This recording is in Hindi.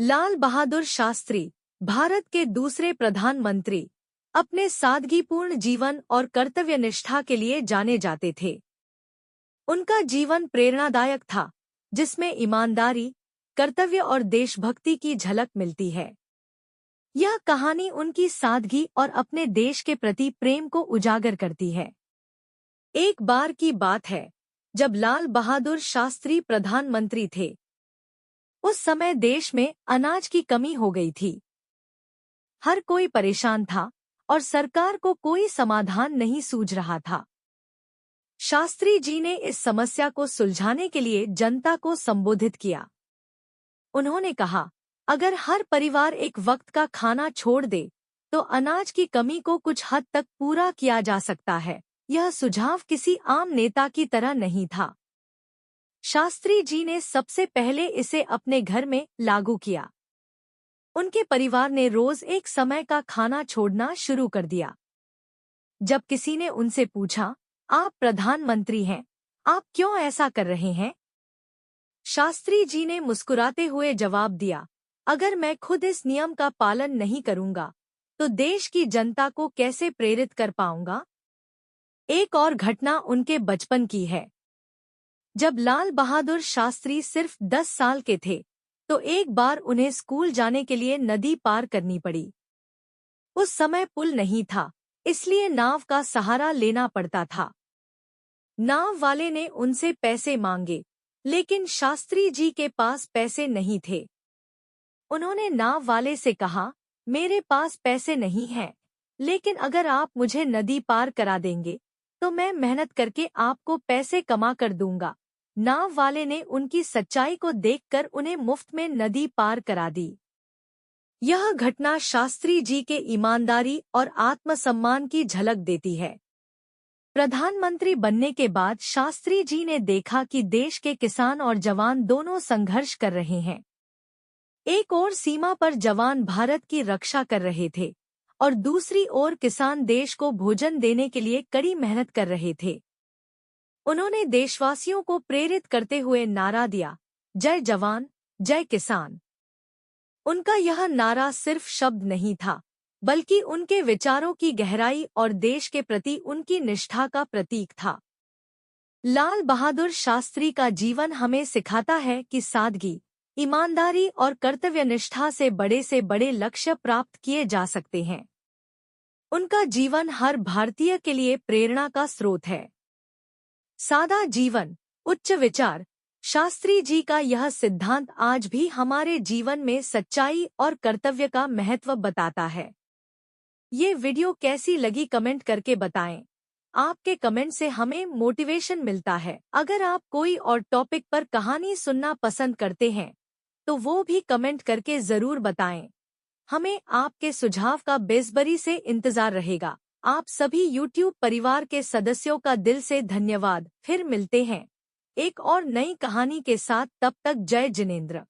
लाल बहादुर शास्त्री भारत के दूसरे प्रधानमंत्री अपने सादगीपूर्ण जीवन और कर्तव्यनिष्ठा के लिए जाने जाते थे। उनका जीवन प्रेरणादायक था, जिसमें ईमानदारी, कर्तव्य और देशभक्ति की झलक मिलती है। यह कहानी उनकी सादगी और अपने देश के प्रति प्रेम को उजागर करती है। एक बार की बात है, जब लाल बहादुर शास्त्री प्रधानमंत्री थे। उस समय देश में अनाज की कमी हो गई थी। हर कोई परेशान था और सरकार को कोई समाधान नहीं सूझ रहा था। शास्त्री जी ने इस समस्या को सुलझाने के लिए जनता को संबोधित किया। उन्होंने कहा, अगर हर परिवार एक वक्त का खाना छोड़ दे, तो अनाज की कमी को कुछ हद तक पूरा किया जा सकता है। यह सुझाव किसी आम नेता की तरह नहीं था। शास्त्री जी ने सबसे पहले इसे अपने घर में लागू किया। उनके परिवार ने रोज एक समय का खाना छोड़ना शुरू कर दिया। जब किसी ने उनसे पूछा, आप प्रधानमंत्री हैं, आप क्यों ऐसा कर रहे हैं? शास्त्री जी ने मुस्कुराते हुए जवाब दिया, अगर मैं खुद इस नियम का पालन नहीं करूंगा, तो देश की जनता को कैसे प्रेरित कर पाऊंगा? एक और घटना उनके बचपन की है। जब लाल बहादुर शास्त्री सिर्फ 10 साल के थे, तो एक बार उन्हें स्कूल जाने के लिए नदी पार करनी पड़ी। उस समय पुल नहीं था, इसलिए नाव का सहारा लेना पड़ता था। नाव वाले ने उनसे पैसे मांगे, लेकिन शास्त्री जी के पास पैसे नहीं थे। उन्होंने नाव वाले से कहा, मेरे पास पैसे नहीं हैं, लेकिन अगर आप मुझे नदी पार करा देंगे, तो मैं मेहनत करके आपको पैसे कमा कर दूंगा। नाव वाले ने उनकी सच्चाई को देखकर उन्हें मुफ्त में नदी पार करा दी। यह घटना शास्त्री जी के ईमानदारी और आत्मसम्मान की झलक देती है। प्रधानमंत्री बनने के बाद शास्त्री जी ने देखा कि देश के किसान और जवान दोनों संघर्ष कर रहे हैं। एक ओर सीमा पर जवान भारत की रक्षा कर रहे थे और दूसरी ओर किसान देश को भोजन देने के लिए कड़ी मेहनत कर रहे थे। उन्होंने देशवासियों को प्रेरित करते हुए नारा दिया, जय जवान, जय किसान। उनका यह नारा सिर्फ शब्द नहीं था, बल्कि उनके विचारों की गहराई और देश के प्रति उनकी निष्ठा का प्रतीक था। लाल बहादुर शास्त्री का जीवन हमें सिखाता है कि सादगी, ईमानदारी और कर्तव्यनिष्ठा से बड़े लक्ष्य प्राप्त किए जा सकते हैं। उनका जीवन हर भारतीय के लिए प्रेरणा का स्रोत है। सादा जीवन, उच्च विचार, शास्त्री जी का यह सिद्धांत आज भी हमारे जीवन में सच्चाई और कर्तव्य का महत्व बताता है। ये वीडियो कैसी लगी कमेंट करके बताएं। आपके कमेंट से हमें मोटिवेशन मिलता है। अगर आप कोई और टॉपिक पर कहानी सुनना पसंद करते हैं, तो वो भी कमेंट करके जरूर बताएं। हमें आपके सुझाव का बेसब्री से इंतजार रहेगा। आप सभी YouTube परिवार के सदस्यों का दिल से धन्यवाद। फिर मिलते हैं एक और नई कहानी के साथ। तब तक जय जिनेंद्र।